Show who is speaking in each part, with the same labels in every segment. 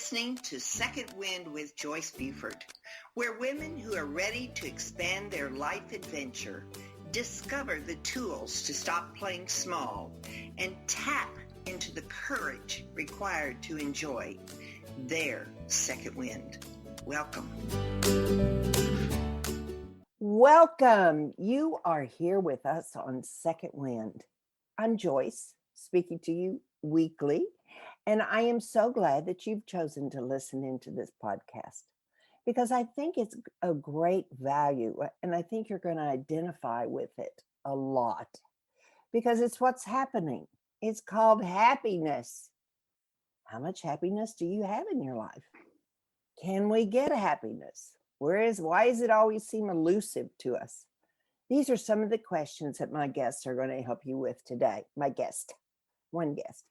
Speaker 1: listening to Second Wind with Joyce Buford, where women who are ready to expand their life adventure discover the tools to stop playing small and tap into the courage required to enjoy their second wind. Welcome.
Speaker 2: Welcome. You are here with us on Second Wind. I'm Joyce, speaking to you weekly, and I am so glad that you've chosen to listen into this podcast because I think it's a great value, and I think you're going to identify with it a lot because it's what's happening. It's called happiness. How much happiness do you have in your life? Can we get happiness? Why does it always seem elusive to us? These are some of the questions that my guests are going to help you with today. One guest.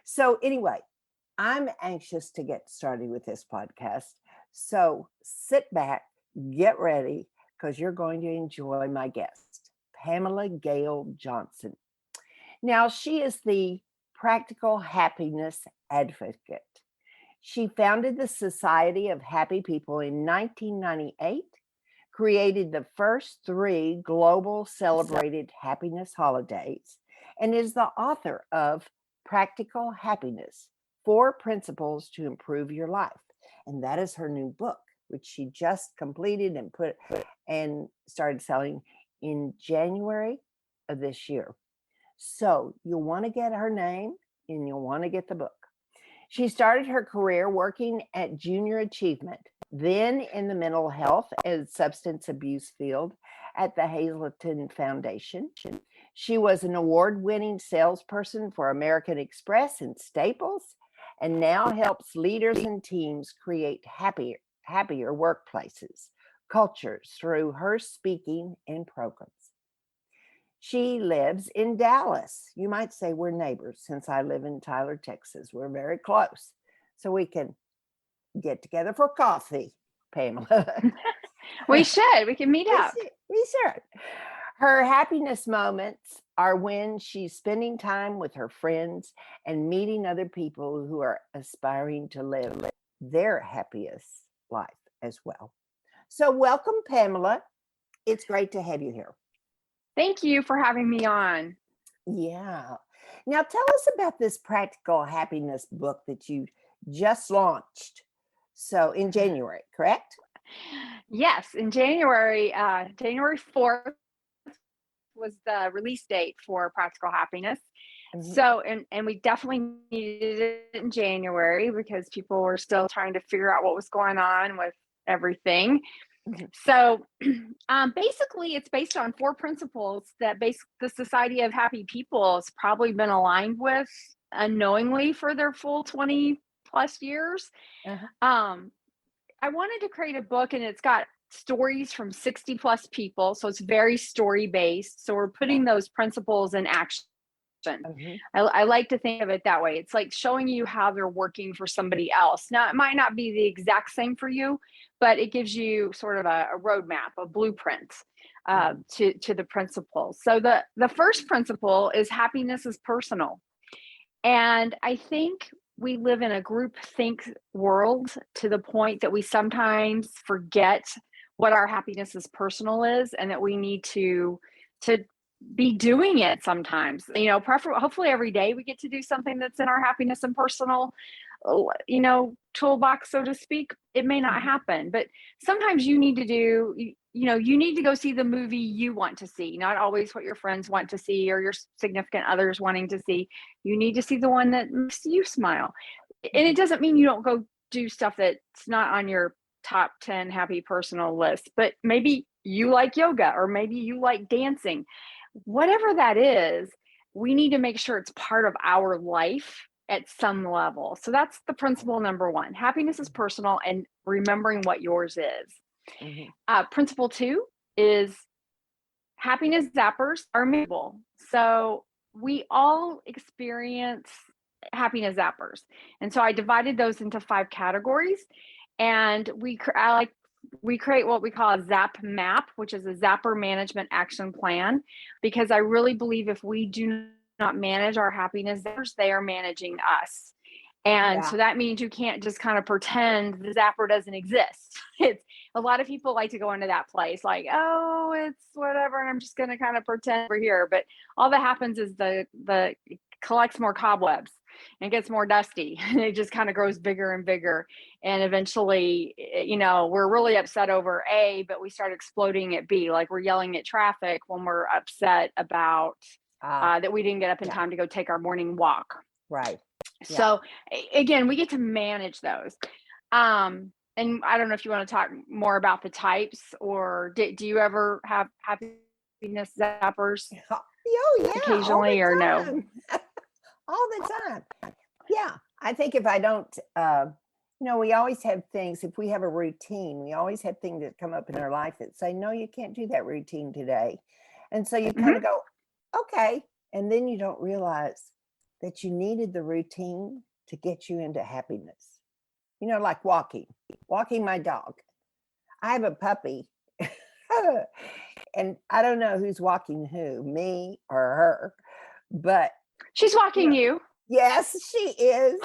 Speaker 2: So anyway, I'm anxious to get started with this podcast. So sit back, get ready, because you're going to enjoy my guest, Pamela Gail Johnson. Now, she is the practical happiness advocate. She founded the Society of Happy People in 1998, created the first 3 global celebrated happiness holidays, and is the author of Practical Happiness, 4 Principles to Improve Your Life. And that is her new book, which she just completed and started selling in January of this year. So you'll want to get her name and you'll want to get the book. She started her career working at Junior Achievement, then in the mental health and substance abuse field at the Hazelden Foundation. She was an award-winning salesperson for American Express and Staples, and now helps leaders and teams create happier workplaces, cultures through her speaking and programs. She lives in Dallas. You might say we're neighbors since I live in Tyler, Texas. We're very close. So we can get together for coffee, Pamela.
Speaker 3: We should. We can meet up.
Speaker 2: We should. Her happiness moments are when she's spending time with her friends and meeting other people who are aspiring to live their happiest life as well. So welcome, Pamela. It's great to have you here.
Speaker 3: Thank you for having me on.
Speaker 2: Yeah. Now tell us about this Practical Happiness book that you just launched. So in January, correct?
Speaker 3: Yes, in January 4th was the release date for Practical Happiness. Mm-hmm. So, and we definitely needed it in January because people were still trying to figure out what was going on with everything. So basically, it's based on 4 principles that the Society of Happy People has probably been aligned with unknowingly for their full 20 plus years. Uh-huh. I wanted to create a book, and it's got stories from 60 plus people. So it's very story based. So we're putting those principles in action. Mm-hmm. I like to think of it that way. It's like showing you how they're working for somebody else. Now, it might not be the exact same for you, but it gives you sort of a roadmap, a blueprint to the principles. So the first principle is happiness is personal. And I think we live in a groupthink world to the point that we sometimes forget what our happiness is personal is, and that we need to be doing it sometimes. Hopefully every day we get to do something that's in our happiness and personal, toolbox, so to speak. It may not happen, but sometimes you need to do, you need to go see the movie you want to see, not always what your friends want to see or your significant others wanting to see. You need to see the one that makes you smile. And it doesn't mean you don't go do stuff that's not on your top 10 happy personal list, but maybe you like yoga, or maybe you like dancing. Whatever that is, we need to make sure it's part of our life at some level. So that's the principle number 1. Happiness is personal, and remembering what yours is. Mm-hmm. Principle 2 is happiness zappers are measurable. So we all experience happiness zappers. And so I divided those into 5 categories, and we create what we call a ZAP map, which is a Zapper Management Action Plan, because I really believe if we do not manage our happiness zappers, they are managing us. And
Speaker 2: Yeah.
Speaker 3: so that means you can't just kind of pretend the zapper doesn't exist. It's a lot of people like to go into that place like, oh, it's whatever, and I'm just going to kind of pretend we're here. But all that happens is the it collects more cobwebs and gets more dusty, and it just kind of grows bigger and bigger. And eventually, we're really upset over A, but we start exploding at B. Like we're yelling at traffic when we're upset about that we didn't get up in time to go take our morning walk.
Speaker 2: Right. Yeah.
Speaker 3: So again, we get to manage those. And I don't know if you want to talk more about the types, or do you ever have happiness zappers
Speaker 2: Oh, yeah.
Speaker 3: occasionally, or no?
Speaker 2: All the time. Yeah. I think if I don't, we always have things, if we have a routine, we always have things that come up in our life that say, no, you can't do that routine today. And so you kind of go, okay. And then you don't realize that you needed the routine to get you into happiness. Like walking my dog. I have a puppy and I don't know who's walking who, me or her, but
Speaker 3: she's walking you.
Speaker 2: Yes, she is.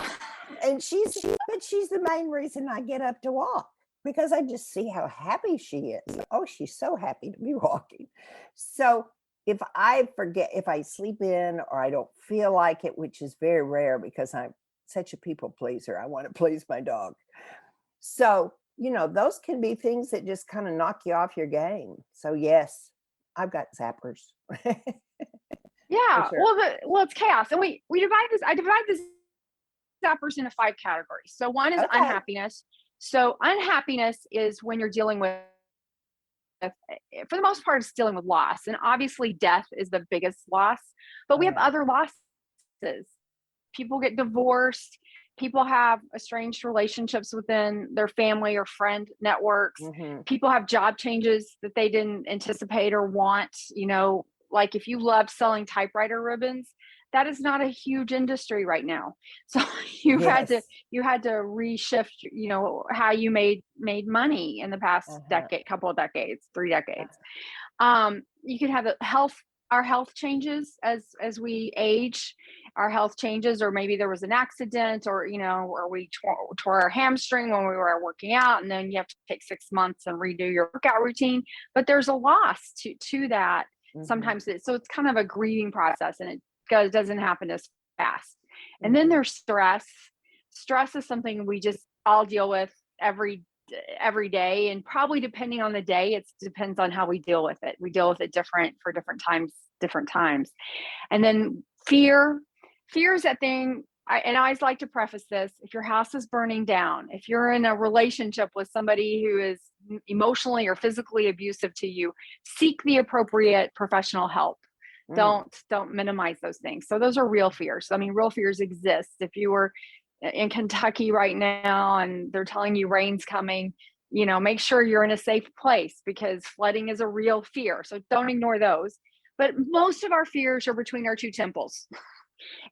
Speaker 2: And she's the main reason I get up to walk, because I just see how happy she is. Oh, she's so happy to be walking. So if I forget, if I sleep in or I don't feel like it, which is very rare because I'm such a people pleaser, I want to please my dog. So, those can be things that just kind of knock you off your game. So yes, I've got zappers.
Speaker 3: Yeah.
Speaker 2: Sure.
Speaker 3: Well, it's chaos. And I divide this zappers into 5 categories. So one is unhappiness. So unhappiness is when you're dealing with, for the most part, it's dealing with loss. And obviously death is the biggest loss, but we have other losses. People get divorced. People have estranged relationships within their family or friend networks. People have job changes that they didn't anticipate or want. Like if you love selling typewriter ribbons, that is not a huge industry right now. So you had to reshift, how you made money in the past couple of decades, 3 decades. You could have our health changes as we age. Our health changes, or maybe there was an accident, or we tore our hamstring when we were working out, and then you have to take 6 months and redo your workout routine. But there's a loss to that. Sometimes so it's kind of a grieving process, and it doesn't happen as fast. And then there's stress. Stress is something we just all deal with every day, and probably depending on the day, it depends on how we deal with it. We deal with it different times. And then fear is that thing. And I always like to preface this: if your house is burning down, if you're in a relationship with somebody who is emotionally or physically abusive to you, seek the appropriate professional help. Don't minimize those things. So those are real fears. I mean, real fears exist. If you were in Kentucky right now and they're telling you rain's coming, make sure you're in a safe place, because flooding is a real fear. So don't ignore those. But most of our fears are between our 2 temples.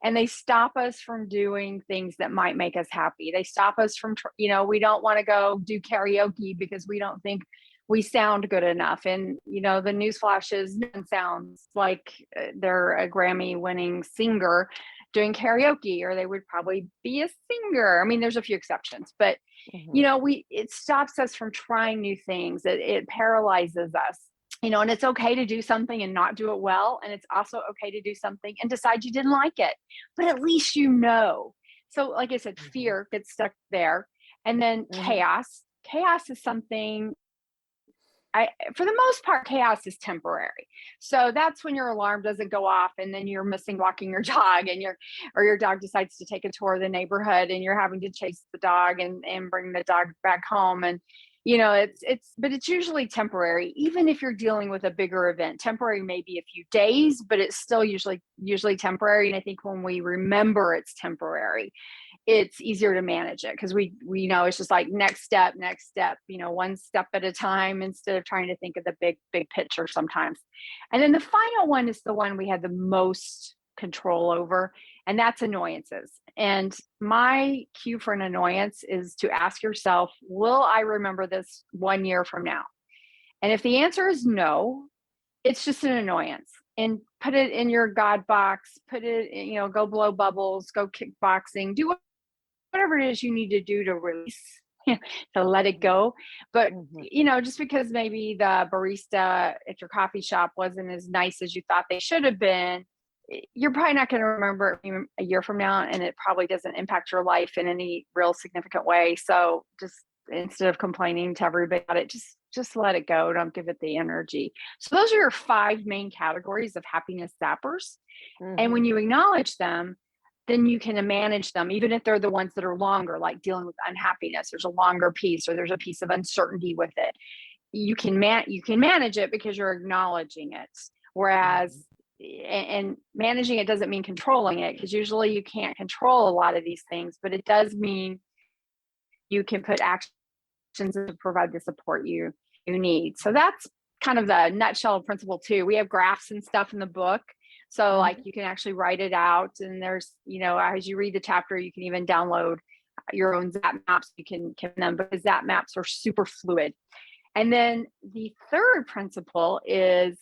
Speaker 3: And they stop us from doing things that might make us happy. They stop us from, we don't want to go do karaoke because we don't think we sound good enough. And, the newsflash is no one sounds like they're a Grammy winning singer doing karaoke, or they would probably be a singer. I mean, there's a few exceptions, but, it stops us from trying new things. It paralyzes us. And it's okay to do something and not do it well. And it's also okay to do something and decide you didn't like it, but at least So like I said, fear gets stuck there. And then chaos is something, for the most part, chaos is temporary. So that's when your alarm doesn't go off and then you're missing walking your dog, and your dog decides to take a tour of the neighborhood, and you're having to chase the dog and bring the dog back home. And but it's usually temporary. Even if you're dealing with a bigger event, temporary may be a few days, but it's still usually temporary. And I think when we remember it's temporary, it's easier to manage it, because we know it's just like next step, one step at a time, instead of trying to think of the big picture sometimes. And then the final one is the one we had the most control over, and that's annoyances. And my cue for an annoyance is to ask yourself, will I remember this 1 year from now? And if the answer is no, it's just an annoyance. And put it in your God box, put it, go blow bubbles, go kickboxing, do whatever it is you need to do to release, to let it go. But, just because maybe the barista at your coffee shop wasn't as nice as you thought they should have been, you're probably not going to remember it a year from now, and it probably doesn't impact your life in any real significant way. So just instead of complaining to everybody about it, just let it go. Don't give it the energy. So those are your 5 main categories of happiness zappers. And when you acknowledge them, then you can manage them, even if they're the ones that are longer, like dealing with unhappiness. There's a longer piece, or there's a piece of uncertainty with it. You can manage it because you're acknowledging it. Whereas, and managing it doesn't mean controlling it, because usually you can't control a lot of these things, but it does mean you can put actions to provide the support you need. So that's kind of the nutshell principle 2. We have graphs and stuff in the book. So like you can actually write it out, and there's, as you read the chapter, you can even download your own Zap maps. You can them, because Zap maps are super fluid. And then the 3rd principle is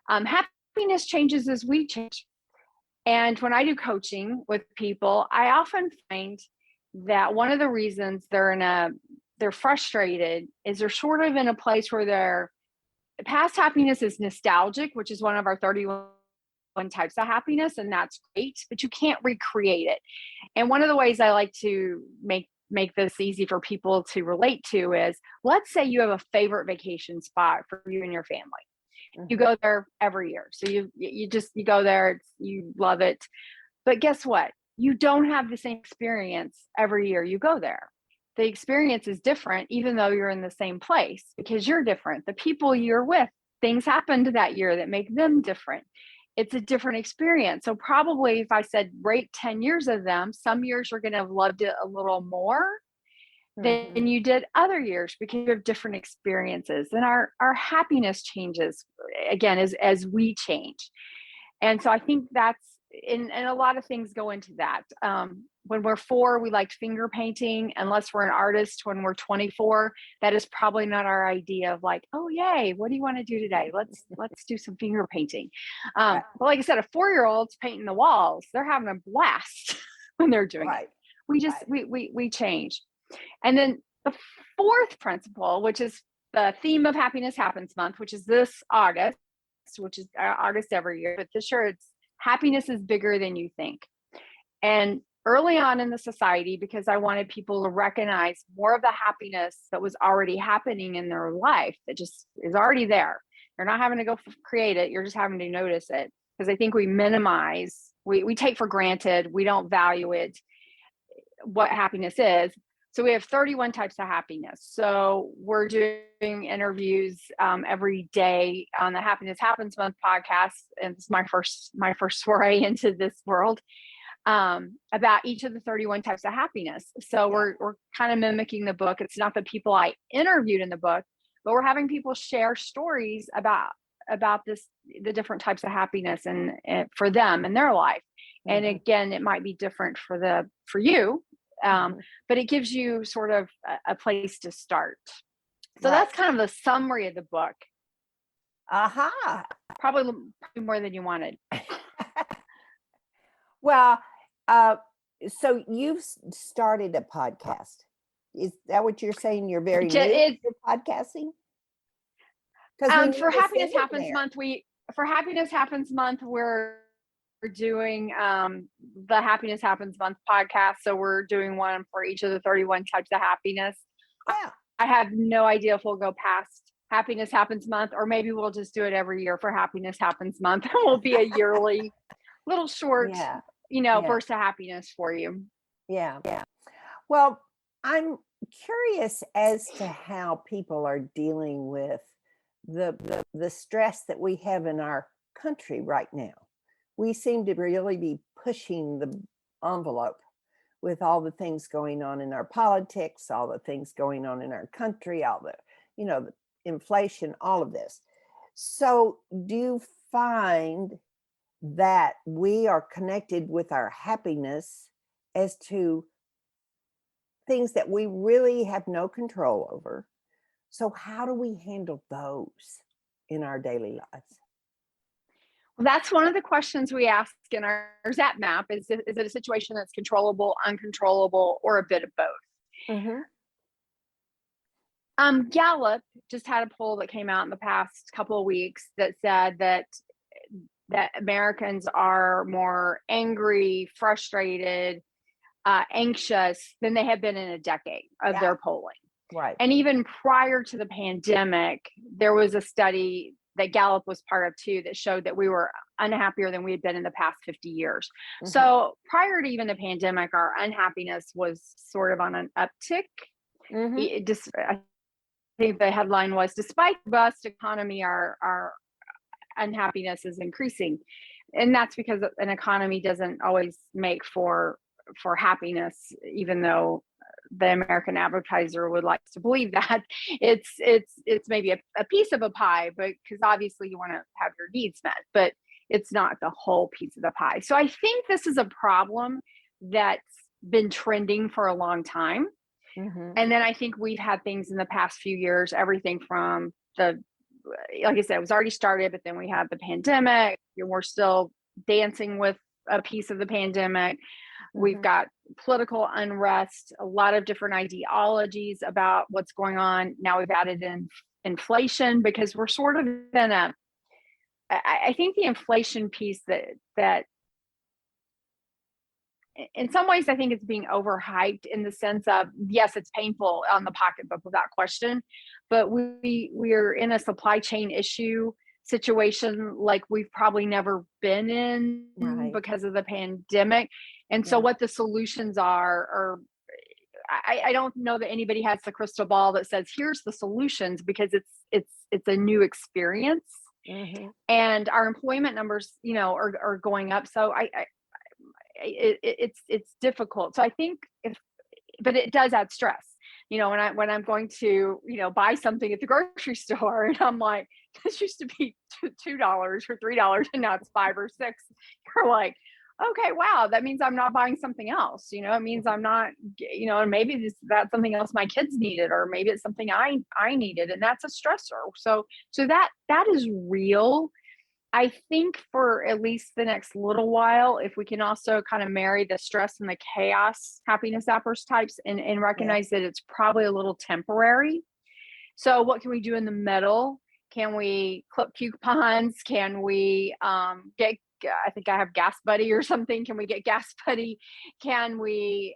Speaker 3: happiness changes as we change. And when I do coaching with people, I often find that one of the reasons they're frustrated is they're sort of in a place where their past happiness is nostalgic, which is one of our 31 types of happiness, and that's great, but you can't recreate it. And one of the ways I like to make this easy for people to relate to is, let's say you have a favorite vacation spot for you and your family. You go there every year. So you go there, you love it. But guess what? You don't have the same experience every year you go there. The experience is different, even though you're in the same place, because you're different. The people you're with, things happened that year that make them different. It's a different experience. So probably if I said rate 10 years of them, some years you're going to have loved it a little more than you did other years, because you have different experiences. And our happiness changes, again, as we change. And so I think that's, and a lot of things go into that. When we're 4, we liked finger painting. Unless we're an artist when we're 24, that is probably not our idea of like, oh, yay, what do you want to do today? Let's do some finger painting. But like I said, a 4-year-old's painting the walls. They're having a blast when they're doing it. We change. And then the 4th principle, which is the theme of Happiness Happens Month, which is this August, which is August every year, but this year it's happiness is bigger than you think. And early on in the society, because I wanted people to recognize more of the happiness that was already happening in their life, that just is already there. You're not having to go create it. You're just having to notice it. Because I think we minimize, we take for granted, we don't value it, what happiness is. So we have 31 types of happiness. So we're doing interviews every day on the Happiness Happens Month podcast. And it's my first foray into this world, about each of the 31 types of happiness. So we're kind of mimicking the book. It's not the people I interviewed in the book, but we're having people share stories about the different types of happiness and for them in their life. And again, it might be different for you. But it gives you sort of a place to start. So that's kind of the summary of the book. Probably more than you wanted.
Speaker 2: Well, so you've started a podcast. Is that what you're saying? You're very new to podcasting?
Speaker 3: For Happiness Happens Month, we're doing the Happiness Happens Month podcast. So we're doing one for each of the 31 types of happiness. I have no idea if we'll go past Happiness Happens Month, or maybe we'll just do it every year for Happiness Happens Month. It will be a yearly little short, burst of happiness for you.
Speaker 2: Yeah. Well, I'm curious as to how people are dealing with the stress that we have in our country right now. We seem to really be pushing the envelope with all the things going on in our politics, all the things going on in our country, all the, the inflation, all of this. So do you find that we are connected with our happiness as to things that we really have no control over? So how do we handle those in our daily lives?
Speaker 3: That's one of the questions we ask in our ZAP map. Is it a situation that's controllable, uncontrollable, or a bit of both? Gallup just had a poll that came out in the past couple of weeks that said that Americans are more angry, frustrated, anxious than they have been in a decade of their polling.
Speaker 2: Right.
Speaker 3: And even prior to the pandemic, there was a study that Gallup was part of too that showed that we were unhappier than we had been in the past 50 years. So prior to even the pandemic, our unhappiness was sort of on an uptick. I think the headline was, despite the robust economy, our unhappiness is increasing. And that's because an economy doesn't always make for happiness, even though the American advertiser would like to believe that. It's maybe a piece of a pie, but because obviously you want to have your needs met, but it's not the whole piece of the pie. So I think this is a problem that's been trending for a long time. And then I think we've had things in the past few years, everything from like I said, it was already started, but then we had the pandemic. We're still dancing with a piece of the pandemic. We've got political unrest, a lot of different ideologies about what's going on. Now we've added in inflation because we're sort of in I think the inflation piece that in some ways, I think it's being overhyped in the sense of, yes, it's painful on the pocketbook without question, but we're in a supply chain issue situation like we've probably never been in because of the pandemic. And so what the solutions are I don't know that anybody has the crystal ball that says, here's the solutions, because it's a new experience. And our employment numbers, are going up. So it's difficult. So I think but it does add stress, when I'm going to, buy something at the grocery store and I'm like, this used to be $2 or $3 and now it's $5 or $6. You're like, okay, wow, that means I'm not buying something else. It means I'm not, and maybe that's something else my kids needed, or maybe it's something I needed, and that's a stressor. So that is real. I think for at least the next little while, if we can also kind of marry the stress and the chaos happiness appers types and recognize that it's probably a little temporary. So what can we do in the middle? Can we clip coupons? Can we get, I think I have Gas Buddy or something. Can we get Gas Buddy? Can we,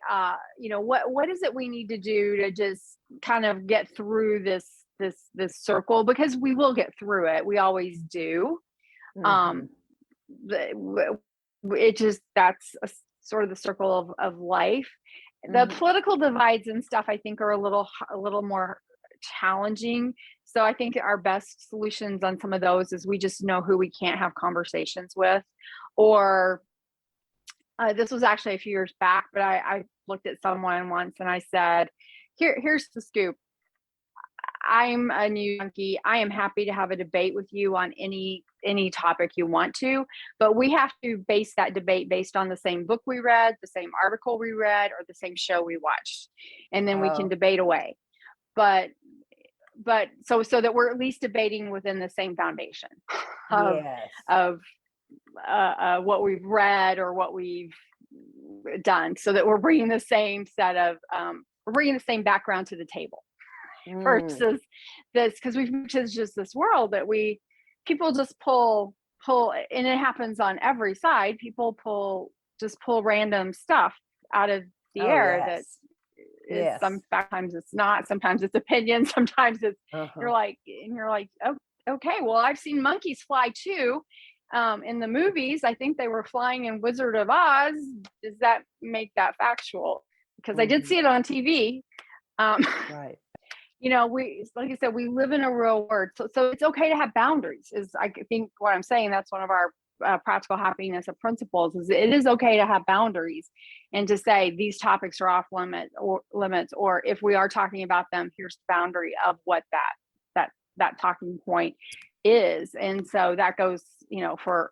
Speaker 3: what is it we need to do to just kind of get through this circle? Because we will get through it. We always do. It just, that's sort of the circle of life. The political divides and stuff, I think, are a little more challenging. So I think our best solutions on some of those is we just know who we can't have conversations with. Or this was actually a few years back, but I looked at someone once and I said, here's the scoop. I'm a new junkie. I am happy to have a debate with you on any topic you want to, but we have to base that debate based on the same book we read, the same article we read, or the same show we watched. And then we can debate away. But so that we're at least debating within the same foundation of what we've read or what we've done, so that we're bringing the same we're bringing the same background to the table. Versus this, because we've moved to just this world that people just pull, and it happens on every side. People pull random stuff out of the air that is sometimes it's not, sometimes it's opinion, sometimes it's you're like, oh, okay, well, I've seen monkeys fly too. In the movies, I think they were flying in Wizard of Oz. Does that make that factual? Because I did see it on TV.
Speaker 2: Right.
Speaker 3: Like I said, we live in a real world. So it's okay to have boundaries, is I think what I'm saying. That's one of our practical happiness principles, is it is okay to have boundaries and to say these topics are off limits, or if we are talking about them, here's the boundary of what that talking point is. And so that goes, for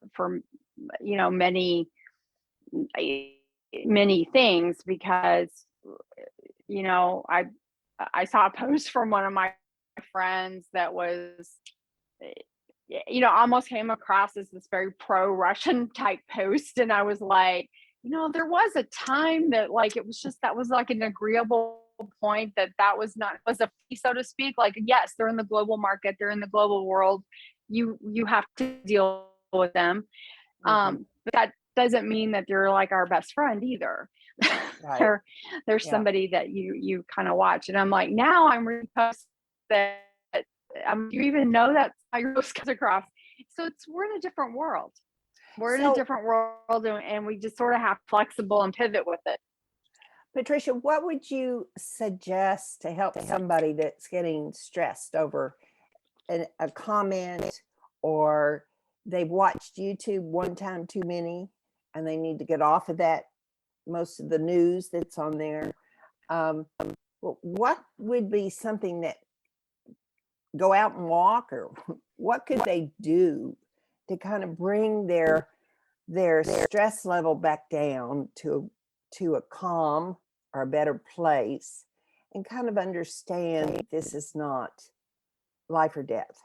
Speaker 3: many things, because, I saw a post from one of my friends that was, almost came across as this very pro-Russian type post. And I was like, there was a time that like, that was like an agreeable point that was a fee, so to speak. Like, yes, they're in the global market, they're in the global world. You have to deal with them. But that doesn't mean that they're like our best friend either.
Speaker 2: Right.
Speaker 3: There's somebody that you kind of watch. And I'm like, now I'm reposting that. You even know that's how your post comes across. So we're in a different world. We're in a different world, and we just sort of have flexible and pivot with it.
Speaker 2: Patricia, what would you suggest to help somebody that's getting stressed over a comment, or they've watched YouTube one time too many and they need to get off of that, most of the news that's on there? What would be something that, go out and walk, or what could they do to kind of bring their stress level back down to a calm or a better place, and kind of understand this is not life or death,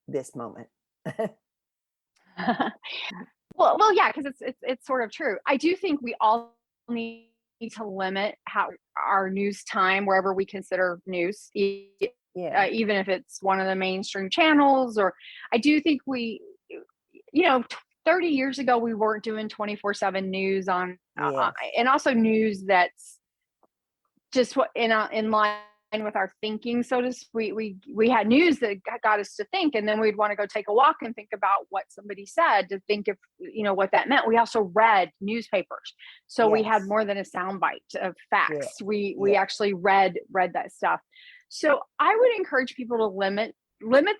Speaker 2: this moment?
Speaker 3: Well, yeah, because it's sort of true. I do think we all need to limit our news time wherever we consider news, even if it's one of the mainstream channels. Or I do think 30 years ago, we weren't doing 24/7 news on, and also news that's just in line with our thinking. So to speak, we had news that got us to think, and then we'd want to go take a walk and think about what somebody said, to think if what that meant. We also read newspapers, so we had more than a soundbite of facts. We actually read that stuff. So I would encourage people to limit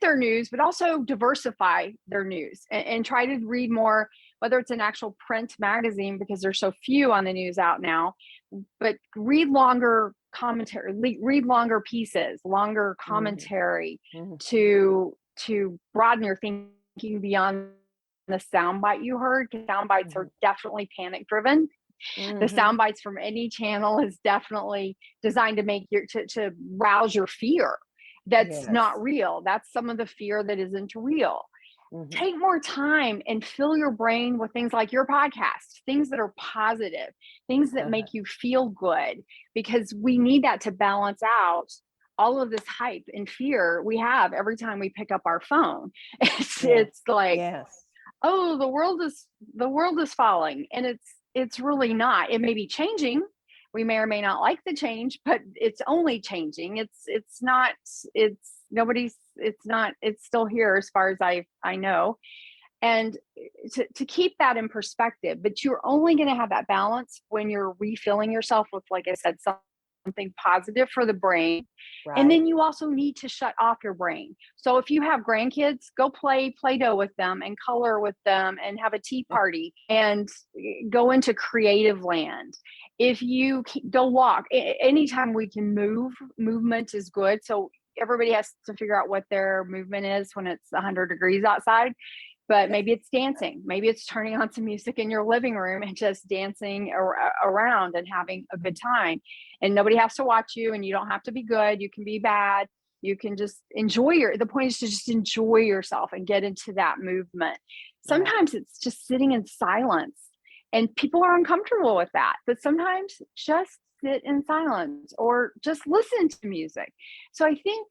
Speaker 3: their news, but also diversify their news, and try to read more, whether it's an actual print magazine, because there's so few on the news out now, but read longer commentary, read longer pieces, longer commentary, to broaden your thinking beyond the soundbite you heard. Sound bites are definitely panic driven. The sound bites from any channel is definitely designed to make to rouse your fear. That's not real. That's some of the fear that isn't real. Take more time and fill your brain with things like your podcast, things that are positive, things that make you feel good, because we need that to balance out all of this hype and fear we have every time we pick up our phone. It's like, oh, the world is falling, and it's really not. It may be changing. We may or may not like the change, but it's only changing. It's still here as far as I know. And to keep that in perspective, but you're only going to have that balance when you're refilling yourself with, like I said, something positive for the brain. Right. And then you also need to shut off your brain. So if you have grandkids, go play Play-Doh with them and color with them and have a tea party and go into creative land. If you go walk, anytime we can move, movement is good. So everybody has to figure out what their movement is when it's 100 degrees outside. But maybe it's dancing. Maybe it's turning on some music in your living room and just dancing around and having a good time. And nobody has to watch you, and you don't have to be good. You can be bad. You can just enjoy the point is to just enjoy yourself and get into that movement. Sometimes it's just sitting in silence, and people are uncomfortable with that. But sometimes just sit in silence or just listen to music. So I think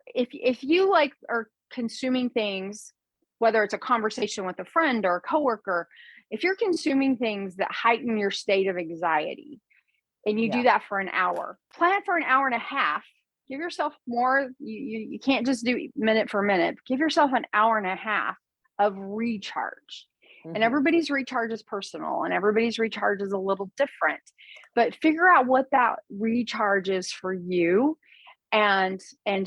Speaker 3: if you are consuming things, whether it's a conversation with a friend or a coworker, if you're consuming things that heighten your state of anxiety, and you do that for an hour, plan for an hour and a half, give yourself more. You can't just do minute for minute. Give yourself an hour and a half of recharge. And everybody's recharge is personal, and everybody's recharge is a little different, but figure out what that recharge is for you, and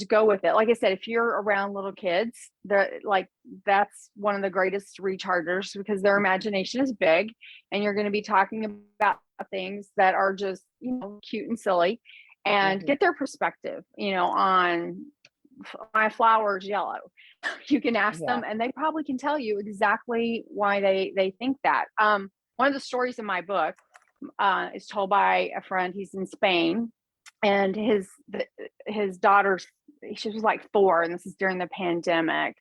Speaker 3: go with it. Like I said, if you're around little kids, that's one of the greatest rechargers, because their imagination is big, and you're going to be talking about things that are just, cute and silly, and get their perspective, on my flower's yellow. You can ask them, and they probably can tell you exactly why they think that. One of the stories in my book is told by a friend. He's in Spain, and his daughter, she was like 4, and this is during the pandemic,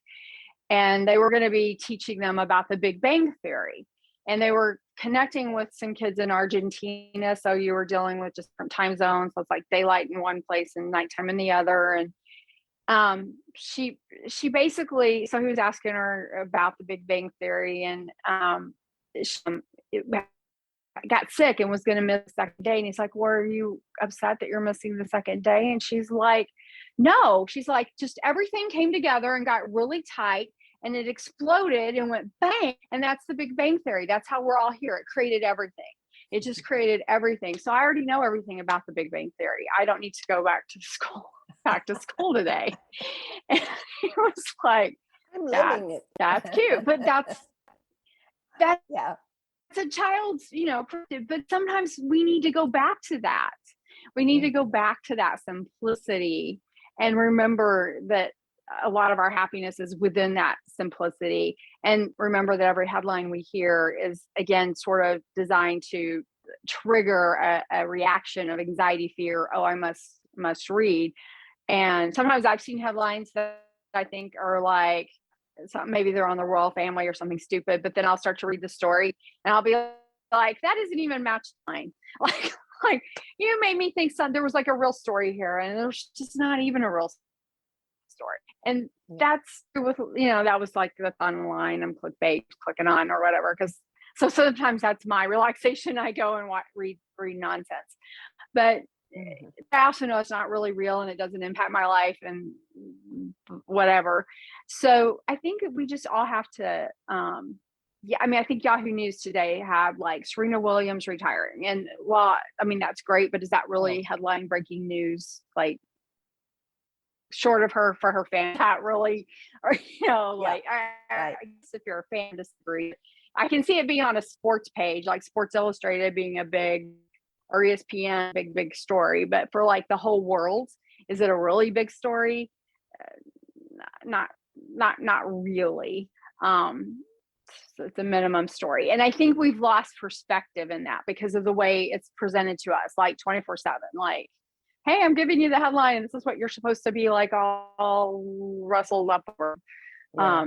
Speaker 3: and they were going to be teaching them about the Big Bang Theory. And they were connecting with some kids in Argentina. So you were dealing with just different time zones. So it's like daylight in one place and nighttime in the other. And she basically, so he was asking her about the Big Bang Theory, and she got sick and was going to miss the second day. And he's like, were you upset that you're missing the second day? And she's like, no. She's like, just everything came together and got really tight, and it exploded and went bang. And that's the Big Bang Theory. That's how we're all here. It created everything. It just created everything. So I already know everything about the Big Bang Theory. I don't need to go back to school today. And it was like,
Speaker 2: I'm living it.
Speaker 3: That's cute. But that's
Speaker 2: yeah.
Speaker 3: It's a child's, but sometimes we need to go back to that. We need to go back to that simplicity and remember that a lot of our happiness is within that simplicity. And remember that every headline we hear is, again, sort of designed to trigger a reaction of anxiety, fear. Oh, I must read. And sometimes I've seen headlines that I think are like, maybe they're on the royal family or something stupid, but then I'll start to read the story and I'll be like, that isn't even matched mine. Like you made me think there was like a real story here, and there's just not even a real story. And that's with, that was like the fun line I'm clicking on or whatever. So sometimes that's my relaxation. I go and read nonsense, but I also know it's not really real and it doesn't impact my life and whatever. So I think we just all have to, I think Yahoo News today had like Serena Williams retiring, and that's great, but is that really headline breaking news? Like, short of her for her fans, not really, or I guess if you're a fan, disagree. I can see it being on a sports page, like Sports Illustrated being a big, or ESPN, big story, but for like the whole world, is it a really big story? Not really. So it's a minimum story. And I think we've lost perspective in that because of the way it's presented to us, like 24/7, like, hey, I'm giving you the headline and this is what you're supposed to be like all rustled up over. Yeah.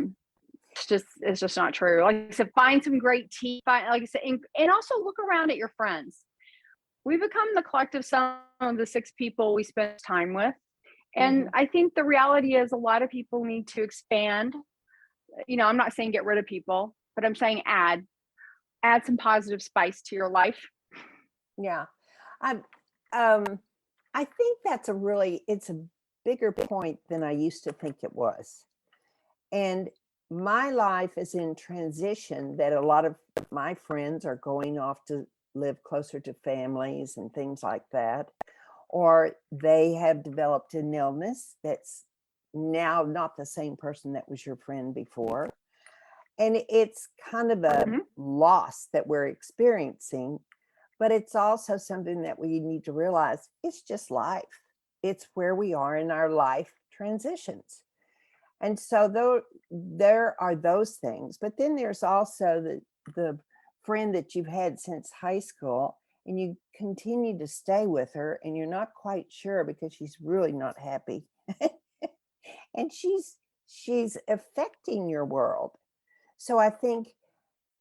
Speaker 3: It's just not true. Like I said, find some great tea, like I said, and also look around at your friends. We become the collective sum of the 6 people we spend time with. And I think the reality is a lot of people need to expand. I'm not saying get rid of people, but I'm saying add some positive spice to your life.
Speaker 2: Yeah. I think that's it's a bigger point than I used to think it was. And my life is in transition, that a lot of my friends are going off to live closer to families and things like that, or they have developed an illness that's now not the same person that was your friend before. And it's kind of a loss that we're experiencing, but it's also something that we need to realize it's just life. It's where we are in our life transitions. And so though there are those things, but then there's also the friend that you've had since high school, and you continue to stay with her and you're not quite sure because she's really not happy. And she's affecting your world. So I think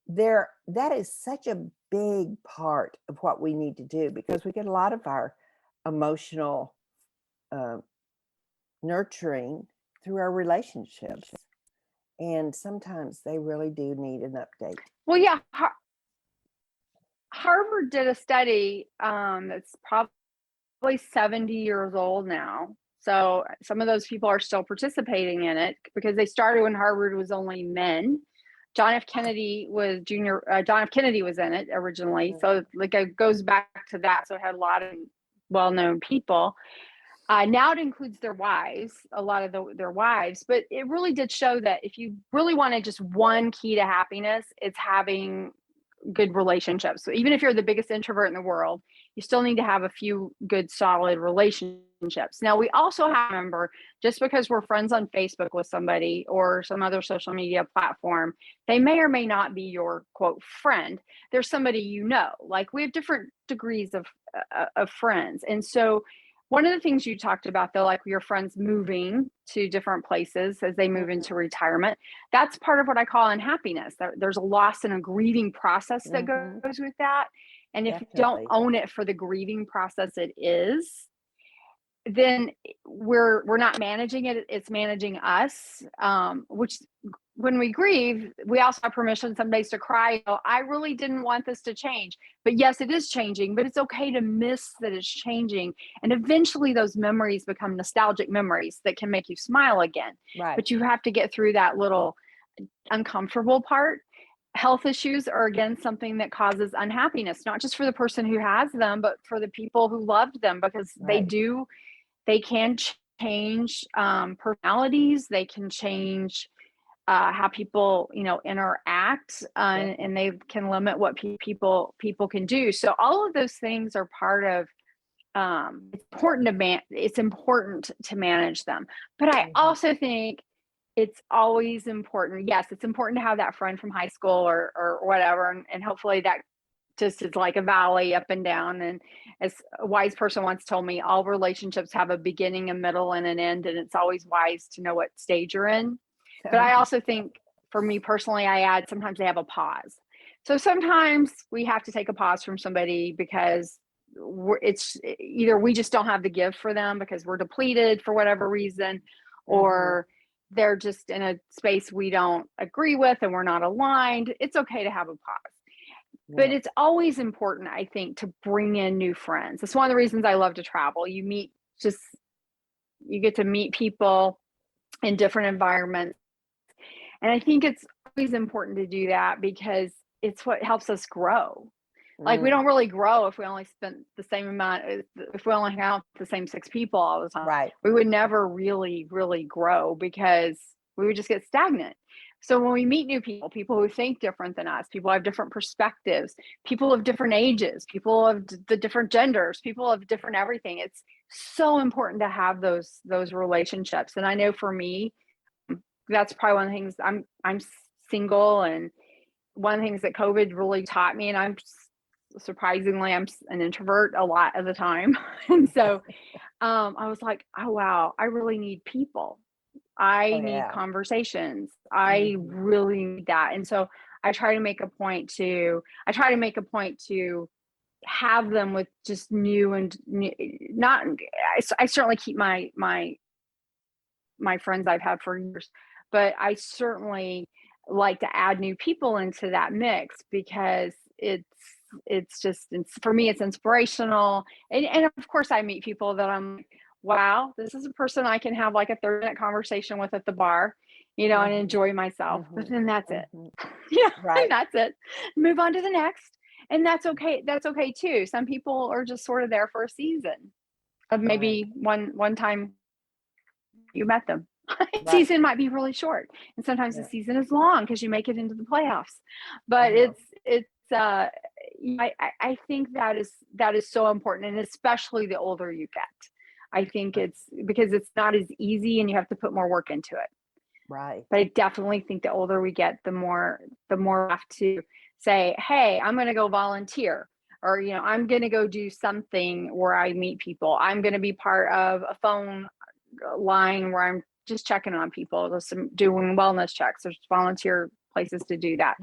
Speaker 2: that is such a big part of what we need to do, because we get a lot of our emotional nurturing through our relationships. And sometimes they really do need an update.
Speaker 3: Well, yeah. Harvard did a study that's probably 70 years old now. So some of those people are still participating in it because they started when Harvard was only men. John F. Kennedy was in it originally. So like it goes back to that. So it had a lot of well-known people. Now it includes their wives, a lot of their wives, but it really did show that if you really wanted just one key to happiness, it's having good relationships. So even if you're the biggest introvert in the world, you still need to have a few good, solid relationships. Now, we also have to remember, just because we're friends on Facebook with somebody or some other social media platform, they may or may not be your quote friend. There's somebody, like we have different degrees of friends. And so one of the things you talked about, though, like your friends moving to different places as they move into retirement, that's part of what I call unhappiness. There's a loss and a grieving process that goes with that. And if you don't own it for the grieving process it is, then we're not managing it. It's managing us, which when we grieve, we also have permission some days to cry. I really didn't want this to change, but yes, it is changing, but it's okay to miss that it's changing. And eventually those memories become nostalgic memories that can make you smile again.
Speaker 2: Right.
Speaker 3: But you have to get through that little uncomfortable part. Health issues are, again, something that causes unhappiness, not just for the person who has them, but for the people who loved them, because they can change personalities. They can change how people, interact, and they can limit what people can do. So all of those things are part of. It's important to manage them, but I also think it's always important. Yes, it's important to have that friend from high school or whatever, and hopefully that just is like a valley up and down. And as a wise person once told me, all relationships have a beginning, a middle, and an end, and it's always wise to know what stage you're in. But I also think, for me personally, I add sometimes they have a pause. So sometimes we have to take a pause from somebody because it's either we just don't have the gift for them because we're depleted for whatever reason, or they're just in a space we don't agree with and we're not aligned. It's okay to have a pause. But it's always important, I think, to bring in new friends. It's one of the reasons I love to travel. You get to meet people in different environments. And I think it's always important to do that because it's what helps us grow. Like, we don't really grow if we only spend the same amount, if we only hang out with the same 6 people all the time.
Speaker 2: Right.
Speaker 3: We would never really, really grow because we would just get stagnant. So when we meet new people who think different than us, people have different perspectives, people of different ages, people of the different genders, people of different everything, it's so important to have those relationships. And I know for me, that's probably one of the things. I'm single, and one of the things that COVID really taught me, and I'm an introvert a lot of the time. And so I was like, oh, wow, I really need people. I need conversations. I really need that. And so I try to make a point to have them with just new and not, I certainly keep my friends I've had for years, but I certainly like to add new people into that mix because for me, it's inspirational. And of course I meet people that I'm like, wow, this is a person I can have like a 30-minute conversation with at the bar, and enjoy myself. But then that's it. And that's it. Move on to the next. And that's okay. That's okay too. Some people are just sort of there for a season of maybe one time you met them. Season might be really short, and sometimes the season is long because you make it into the playoffs. But I think that is so important, and especially the older you get. I think it's because it's not as easy, and you have to put more work into it.
Speaker 2: Right.
Speaker 3: But I definitely think the older we get, the more we have to say, hey, I'm going to go volunteer, or I'm going to go do something where I meet people. I'm going to be part of a phone line where I'm just checking on people, just doing wellness checks. There's volunteer places to do that.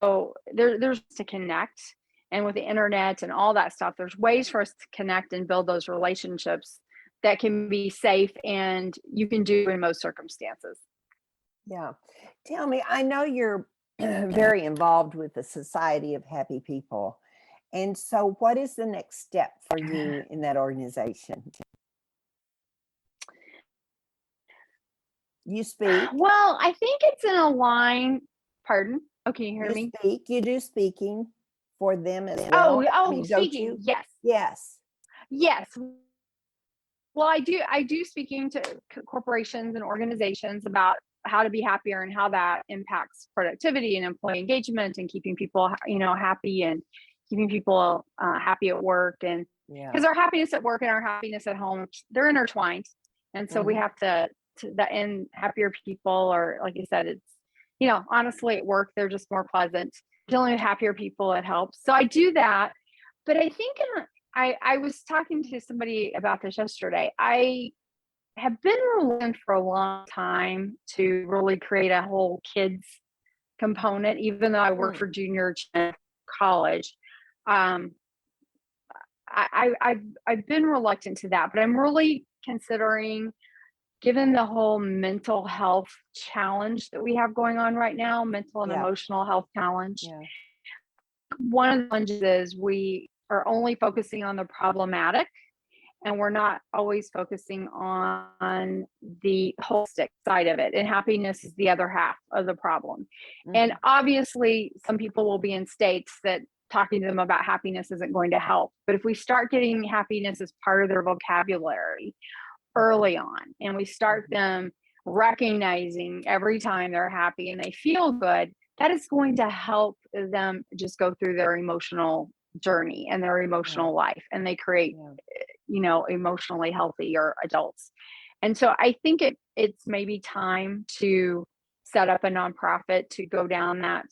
Speaker 3: So there's to connect, and with the internet and all that stuff, there's ways for us to connect and build those relationships that can be safe and you can do in most circumstances.
Speaker 2: Yeah. Tell me, I know you're very involved with the Society of Happy People. And so what is the next step for you in that organization? You speak.
Speaker 3: Well, I think it's in a line. Pardon? Oh, can you hear me?
Speaker 2: You do speaking for them as well.
Speaker 3: Speaking. Yes. Yes. Well, I do speaking to corporations and organizations about how to be happier and how that impacts productivity and employee engagement and keeping people, happy and keeping people happy at work. And because our happiness at work and our happiness at home, they're intertwined. And so we have to and happier people, or like you said, it's, honestly at work, they're just more pleasant. Dealing with happier people, it helps. So I do that. But I think I was talking to somebody about this yesterday. I have been reluctant for a long time to really create a whole kids component, even though I work for junior college. Um, I've been reluctant to that, but I'm really considering, given the whole mental health challenge that we have going on right now, mental and emotional health challenge.
Speaker 2: Yeah.
Speaker 3: One of the challenges is we are only focusing on the problematic, and we're not always focusing on the holistic side of it. And happiness is the other half of the problem. And obviously, some people will be in states that talking to them about happiness isn't going to help. But if we start getting happiness as part of their vocabulary early on, and we start them recognizing every time they're happy and they feel good, that is going to help them just go through their emotional journey and their emotional life, and they create emotionally healthier adults. And so I think it's maybe time to set up a nonprofit to go down that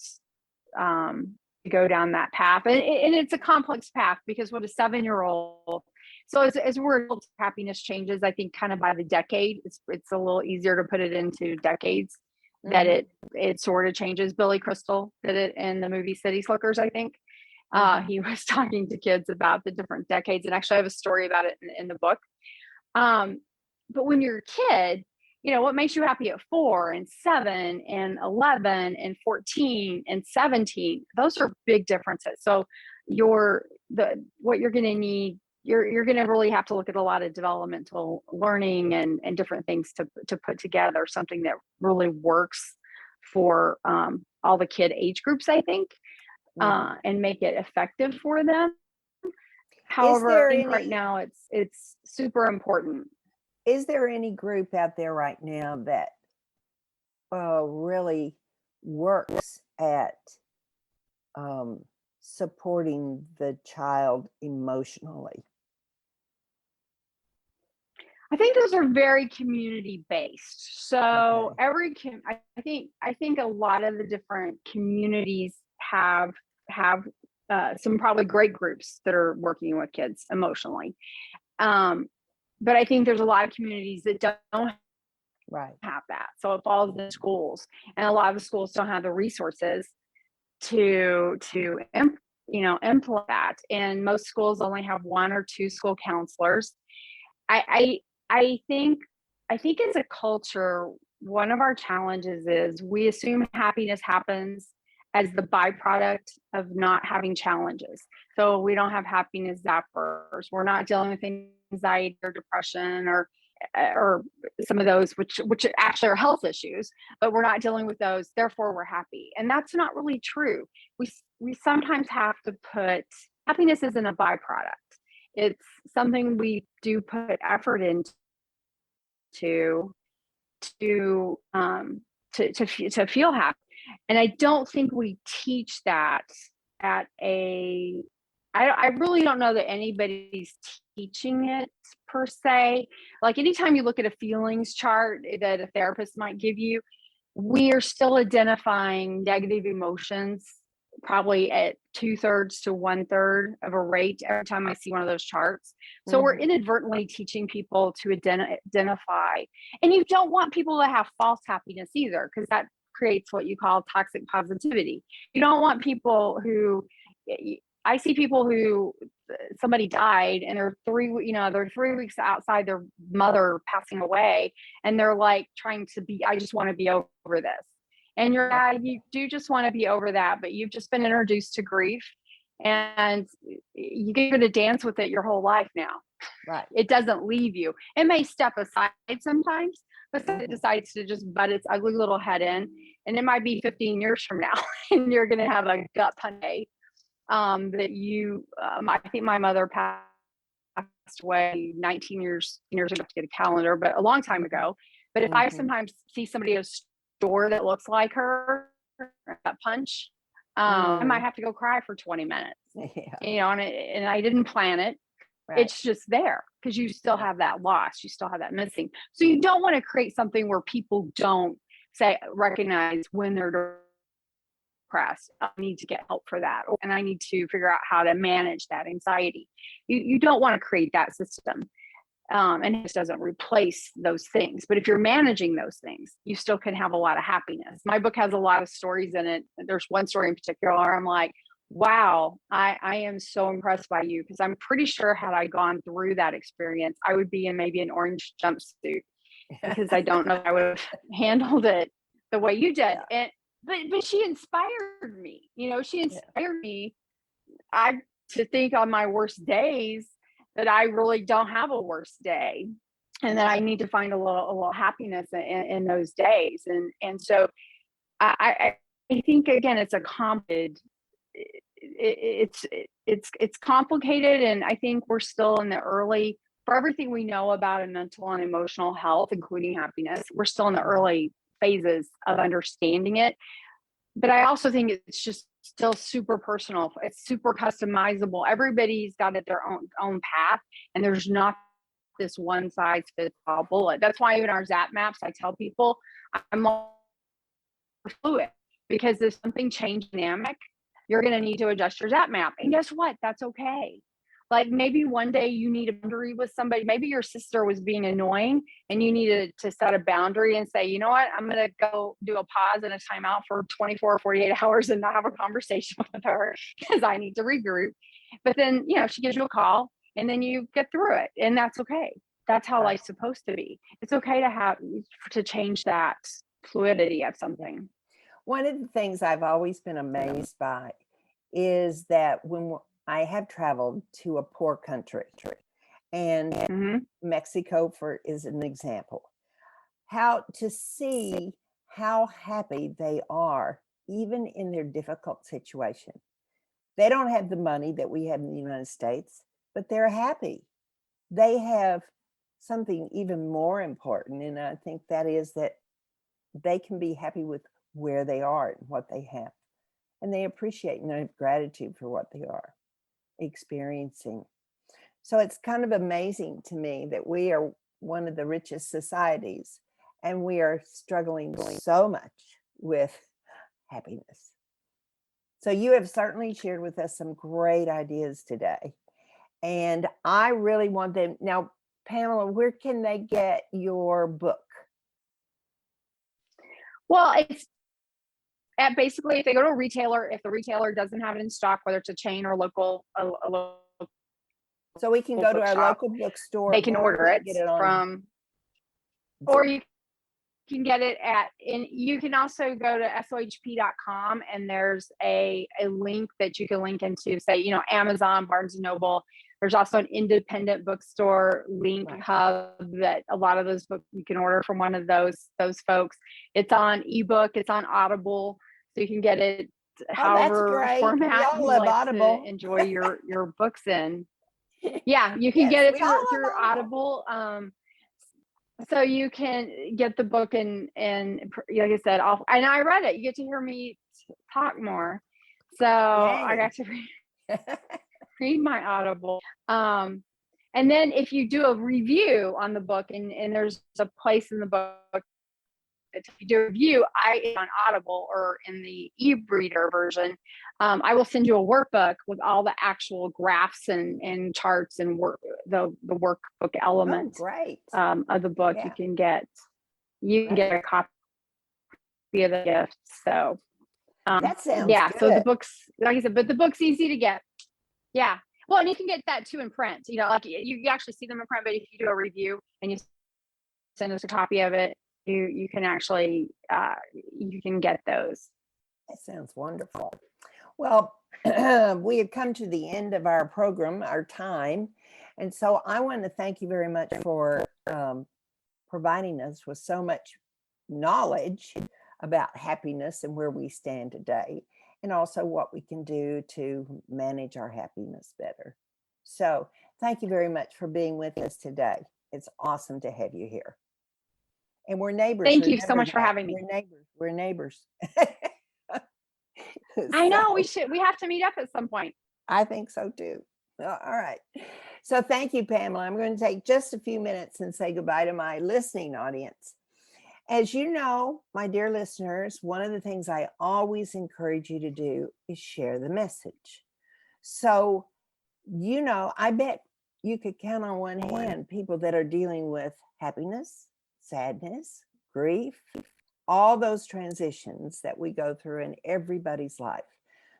Speaker 3: path. And it's a complex path, because with a 7-year-old, so as we're happiness changes, I think kind of by the decade, it's a little easier to put it into decades that it sort of changes. Billy Crystal did it in the movie City Slickers, I think. He was talking to kids about the different decades, and actually I have a story about it in the book. But when you're a kid, what makes you happy at 4 and 7 and 11 and 14 and 17, those are big differences. So what you're going to need, you're going to really have to look at a lot of developmental learning and different things to put together something that really works for all the kid age groups, I think. And make it effective for them. However, I think right now it's super important.
Speaker 2: Is there any group out there right now that really works at supporting the child emotionally?
Speaker 3: I think those are very community based. So I think a lot of the different communities have some probably great groups that are working with kids emotionally. But I think there's a lot of communities that don't have that. So it falls in schools, and a lot of the schools don't have the resources to implement that. And most schools only have 1 or 2 school counselors. I think as a culture, one of our challenges is we assume happiness happens as the byproduct of not having challenges. So we don't have happiness zappers. We're not dealing with anxiety or depression or some of those, which actually are health issues, but we're not dealing with those. Therefore, we're happy. And that's not really true. We sometimes have to put happiness isn't a byproduct. It's something we do put effort into to feel happy. And I don't think we teach that I really don't know that anybody's teaching it per se. Like anytime you look at a feelings chart that a therapist might give you, we are still identifying negative emotions probably at 2/3 to 1/3 of a rate every time I see one of those charts. So we're inadvertently teaching people to identify. And you don't want people to have false happiness either, because that creates what you call toxic positivity. You don't want people I see people who somebody died and they're 3 weeks outside their mother passing away, and they're like trying to be, I just want to be over this. And you do just want to be over that, but you've just been introduced to grief, and you get to dance with it your whole life now.
Speaker 2: Right.
Speaker 3: It doesn't leave you. It may step aside sometimes, but it decides to just butt its ugly little head in, and it might be 15 years from now, and you're going to have a gut punch that I think my mother passed away 19 years ago, to get a calendar, but a long time ago. But if I sometimes see somebody at a store that looks like her, that punch, I might have to go cry for 20 minutes. Yeah. And I didn't plan it. Right. It's just there because you still have that loss. You still have that missing. So you don't want to create something where people don't recognize when they're depressed. I need to get help for that. And I need to figure out how to manage that anxiety. You don't want to create that system. And it just doesn't replace those things. But if you're managing those things, you still can have a lot of happiness. My book has a lot of stories in it. There's one story in particular where I'm like, wow, I am so impressed by you, because I'm pretty sure had I gone through that experience, I would be in maybe an orange jumpsuit, because I don't know if I would have handled it the way you did.
Speaker 2: Yeah.
Speaker 3: But she inspired me. She inspired me to think on my worst days that I really don't have a worst day, and that I need to find a little happiness in those days. And so I think, again, it's a complicated. It's complicated, and I think we're still in the early, for everything we know about mental and emotional health, including happiness, we're still in the early phases of understanding it. But I also think it's just still super personal. It's super customizable. Everybody's got their own path, and there's not this one size fits all bullet. That's why even our Zap maps, I tell people I'm more fluid, because if something changes dynamic, you're going to need to adjust your Zap map. And guess what? That's okay. Like, maybe one day you need a boundary with somebody. Maybe your sister was being annoying and you needed to set a boundary and say, you know what, I'm going to go do a pause and a timeout for 24 or 48 hours and not have a conversation with her because I need to regroup. But then, she gives you a call and then you get through it, and that's okay. That's how life's supposed to be. It's okay to change that fluidity of something.
Speaker 2: One of the things I've always been amazed by is that when I have traveled to a poor country, and Mexico is an example, how to see how happy they are, even in their difficult situation. They don't have the money that we have in the United States, but they're happy. They have something even more important, and I think that is that they can be happy with where they are and what they have, and they appreciate and have gratitude for what they are experiencing. So it's kind of amazing to me that we are one of the richest societies, and we are struggling so much with happiness. So you have certainly shared with us some great ideas today, and I really want them. Now, Pamela, where can they get your book?
Speaker 3: Well, it's basically, if they go to a retailer, if the retailer doesn't have it in stock, whether it's a chain or local,
Speaker 2: so we can go to our local bookstore.
Speaker 3: They can order it from, or you can get it you can also go to sohp.com, and there's a link that you can link into, say, Amazon, Barnes and Noble. There's also an independent bookstore link hub that a lot of those books you can order from one of those folks. It's on ebook, it's on Audible, so you can get it however format you like to enjoy your books in. Yeah, you can get it through Audible. So you can get the book and like I said, and I read it. You get to hear me talk more. So I got to read my Audible. And then if you do a review on the book, and there's a place in the book that if you do a review, on Audible or in the e-reader version, I will send you a workbook with all the actual graphs and charts and the workbook elements of the book. Yeah. You can get a copy of the gift. So
Speaker 2: that sounds good.
Speaker 3: So the book's, like I said, but the book's easy to get. Yeah. Well, and you can get that too in print. Like you actually see them in print, but if you do a review and you send us a copy of it, you can actually you can get those.
Speaker 2: That sounds wonderful. Well, we have come to the end of our program, our time, and so I want to thank you very much for providing us with so much knowledge about happiness and where we stand today, and also what we can do to manage our happiness better. So thank you very much for being with us today. It's awesome to have you here. And we're neighbors.
Speaker 3: Thank you so much for having me.
Speaker 2: We're neighbors.
Speaker 3: I know we have to meet up at some point.
Speaker 2: I think so too. All right. So thank you, Pamela. I'm going to take just a few minutes and say goodbye to my listening audience. As you know, my dear listeners, one of the things I always encourage you to do is share the message. So, I bet you could count on one hand people that are dealing with happiness, sadness, grief, all those transitions that we go through in everybody's life.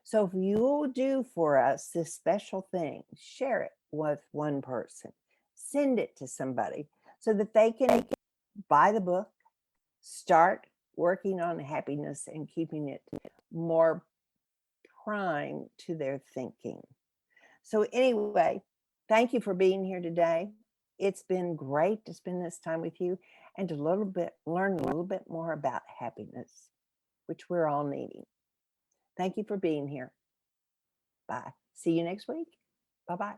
Speaker 2: So if you'll do for us this special thing, share it with one person, send it to somebody so that they can buy the book, start working on happiness and keeping it more prime to their thinking. So anyway, thank you for being here today. It's been great to spend this time with you and to learn a little bit more about happiness, which we're all needing. Thank you for being here. Bye. See you next week. Bye-bye.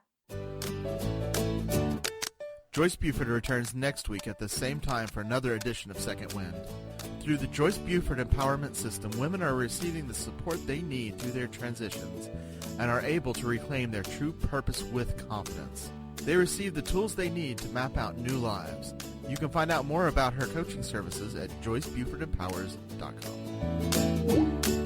Speaker 4: Joyce Buford returns next week at the same time for another edition of Second Wind. Through the Joyce Buford Empowerment System, women are receiving the support they need through their transitions and are able to reclaim their true purpose with confidence. They receive the tools they need to map out new lives. You can find out more about her coaching services at joycebufordempowers.com.